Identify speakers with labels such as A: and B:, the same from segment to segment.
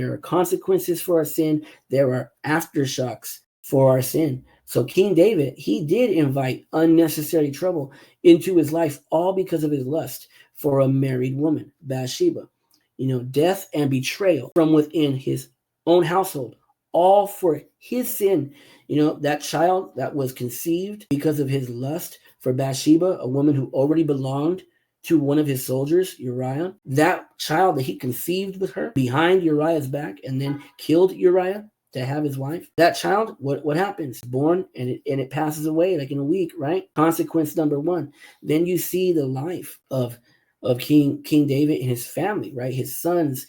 A: There are consequences for our sin. There are aftershocks for our sin. So King David, he did invite unnecessary trouble into his life, all because of his lust for a married woman, Bathsheba. Death and betrayal from within his own household, all for his sin. That child that was conceived because of his lust for Bathsheba, a woman who already belonged to one of his soldiers, Uriah. That child that he conceived with her behind Uriah's back and then killed Uriah to have his wife. That child, what happens? Born and it passes away like in a week, right? Consequence number one. Then you see the life of King David and his family, right? His sons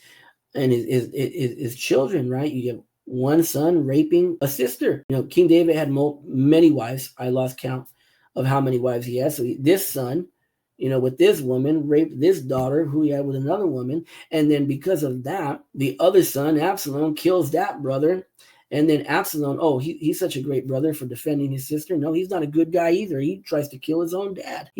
A: and his children, right? You get one son raping a sister. King David had many wives. I lost count of how many wives he had. So this son, with this woman, raped this daughter who he had with another woman. And then because of that, the other son, Absalom, kills that brother. And then Absalom, he's such a great brother for defending his sister. No, he's not a good guy either. He tries to kill his own dad.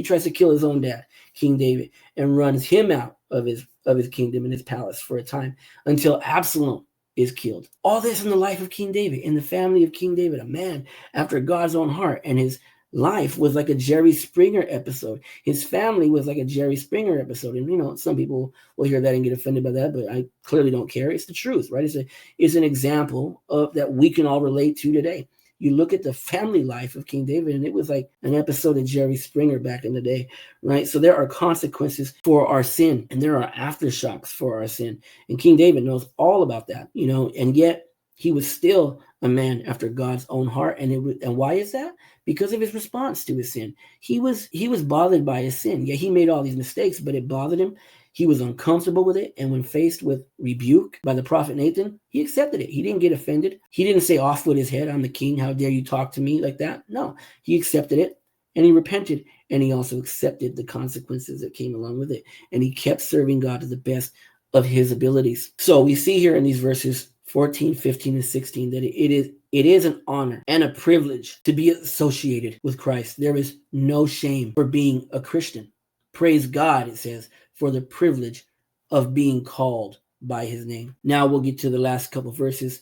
A: King David, and runs him out of his kingdom and his palace for a time until Absalom is killed. All this in the life of King David, in the family of King David, a man after God's own heart. And his life was like a Jerry Springer episode. His family was like a Jerry Springer episode. And, some people will hear that and get offended by that, but I clearly don't care. It's the truth, right? It's an example of that we can all relate to today. You look at the family life of King David, and it was like an episode of Jerry Springer back in the day, right? So there are consequences for our sin, and there are aftershocks for our sin. And King David knows all about that, and yet he was still a man after God's own heart. And why is that? Because of his response to his sin. He was bothered by his sin. Yeah, he made all these mistakes, but it bothered him. He was uncomfortable with it. And when faced with rebuke by the prophet Nathan, he accepted it. He didn't get offended. He didn't say off with his head, "I'm the king. How dare you talk to me like that?" No, he accepted it and he repented. And he also accepted the consequences that came along with it. And he kept serving God to the best of his abilities. So we see here in these verses 14, 15, and 16 that it is an honor and a privilege to be associated with Christ. There is no shame for being a Christian. Praise God, it says, for the privilege of being called by his name. Now we'll get to the last couple verses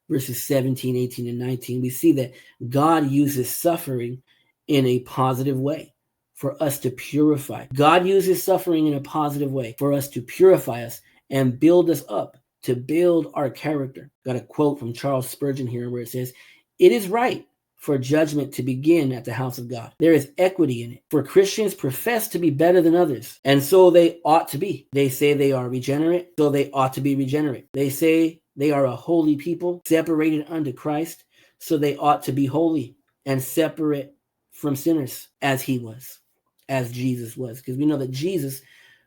A: 17, 18, and 19. We see that God uses suffering in a positive way for us to purify. God uses suffering in a positive way for us to purify us and build us up, to build our character. Got a quote from Charles Spurgeon here where it says, "It is right for judgment to begin at the house of God. There is equity in it. For Christians profess to be better than others, and so they ought to be. They say they are regenerate, so they ought to be regenerate. They say they are a holy people, separated unto Christ, so they ought to be holy and separate from sinners, as he was, as Jesus was." Because we know that Jesus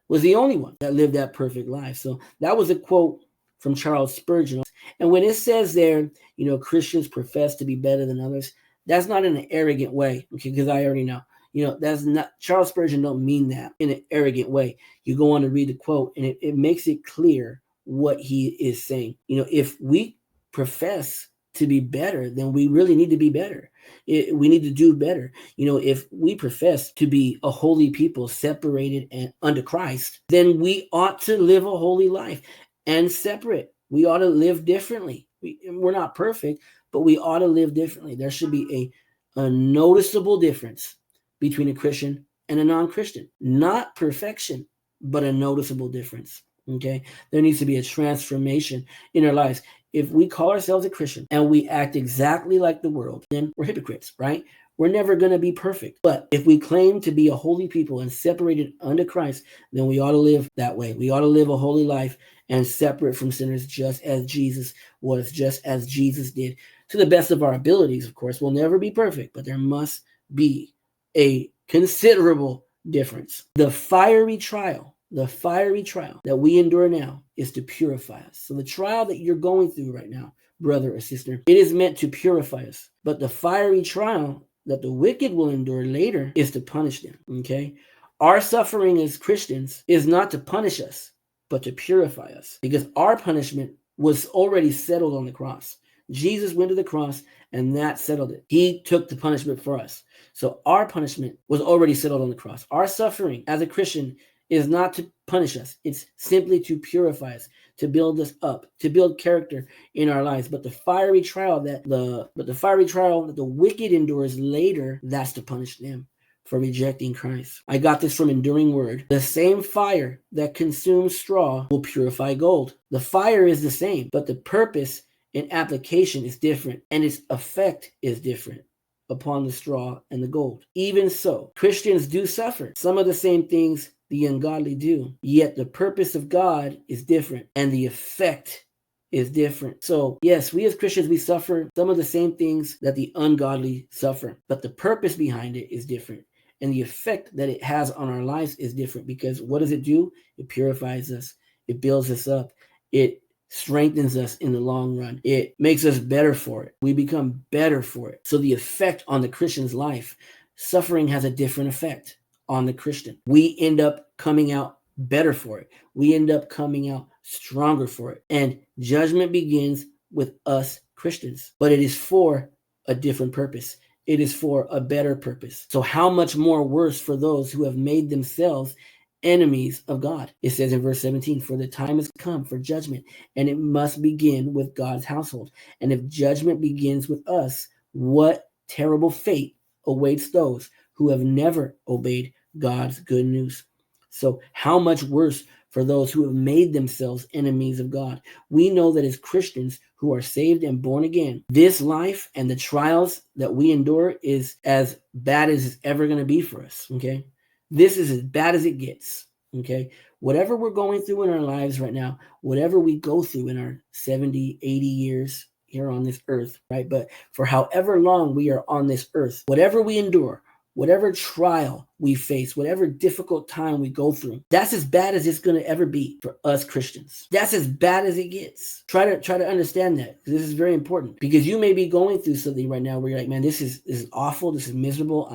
A: was the only one that lived that perfect life. So that was a quote from Charles Spurgeon. And when it says there, Christians profess to be better than others, that's not in an arrogant way, okay, because I already know. That's not, Charles Spurgeon don't mean that in an arrogant way. You go on to read the quote, and it makes it clear what he is saying. If we profess to be better, then we really need to be better. We need to do better. If we profess to be a holy people separated and under Christ, then we ought to live a holy life and separate. We ought to live differently. We're not perfect, but we ought to live differently. There should be a noticeable difference between a Christian and a non-Christian. Not perfection, but a noticeable difference. Okay? There needs to be a transformation in our lives. If we call ourselves a Christian and we act exactly like the world, then we're hypocrites, right? We're never going to be perfect. But if we claim to be a holy people and separated under Christ, then we ought to live that way. We ought to live a holy life and separate from sinners, just as Jesus was, just as Jesus did, to the best of our abilities. Of course, we'll never be perfect, but there must be a considerable difference. The fiery trial that we endure now is to purify us. So the trial that you're going through right now, brother or sister, it is meant to purify us. But the fiery trial that the wicked will endure later is to punish them. Okay? Our suffering as Christians is not to punish us, but to purify us, because our punishment was already settled on the cross. Jesus went to the cross and that settled it. He took the punishment for us. So our punishment was already settled on the cross. Our suffering as a Christian is not to punish us. It's simply to purify us, to build us up, to build character in our lives. But the fiery trial that the wicked endures later, that's to punish them for rejecting Christ. I got this from Enduring Word. The same fire that consumes straw will purify gold. The fire is the same, but the purpose and application is different, and its effect is different upon the straw and the gold. Even so, Christians do suffer some of the same things the ungodly do, yet the purpose of God is different, and the effect is different. So yes, we as Christians, we suffer some of the same things that the ungodly suffer, but the purpose behind it is different. And the effect that it has on our lives is different, because what does it do? It purifies us. It builds us up. It strengthens us in the long run. It makes us better for it. We become better for it. So the effect on the Christian's life, suffering has a different effect on the Christian. We end up coming out better for it. We end up coming out stronger for it. And judgment begins with us Christians, but it is for a different purpose. It is for a better purpose. So how much more worse for those who have made themselves enemies of God? It says in verse 17, for the time has come for judgment, and it must begin with God's household. And if judgment begins with us, what terrible fate awaits those who have never obeyed God's good news? So how much worse for those who have made themselves enemies of God? We know that as Christians who are saved and born again, this life and the trials that we endure is as bad as it's ever going to be for us, okay? This is as bad as it gets, okay? Whatever we're going through in our lives right now, whatever we go through in our 70, 80 years here on this earth, right? But for however long we are on this earth, whatever we endure, whatever trial we face, whatever difficult time we go through, that's as bad as it's going to ever be for us Christians. That's as bad as it gets. Try to understand that. This is very important, because you may be going through something right now where you're like, man, this is awful. This is miserable.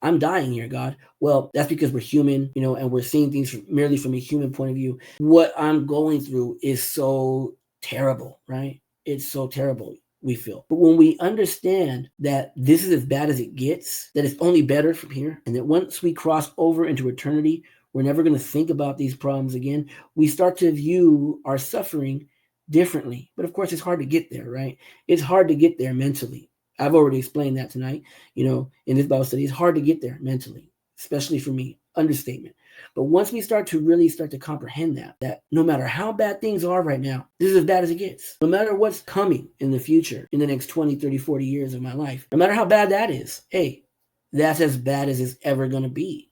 A: I'm dying here, God. Well, that's because we're human, and we're seeing things merely from a human point of view. What I'm going through is so terrible, right? It's so terrible, we feel. But when we understand that this is as bad as it gets, that it's only better from here, and that once we cross over into eternity, we're never going to think about these problems again, we start to view our suffering differently. But of course, it's hard to get there, right? It's hard to get there mentally. I've already explained that tonight, in this Bible study. It's hard to get there mentally, especially for me. Understatement. But once we start to comprehend that no matter how bad things are right now, this is as bad as it gets. No matter what's coming in the future, in the next 20, 30, 40 years of my life, no matter how bad that is, hey, that's as bad as it's ever going to be.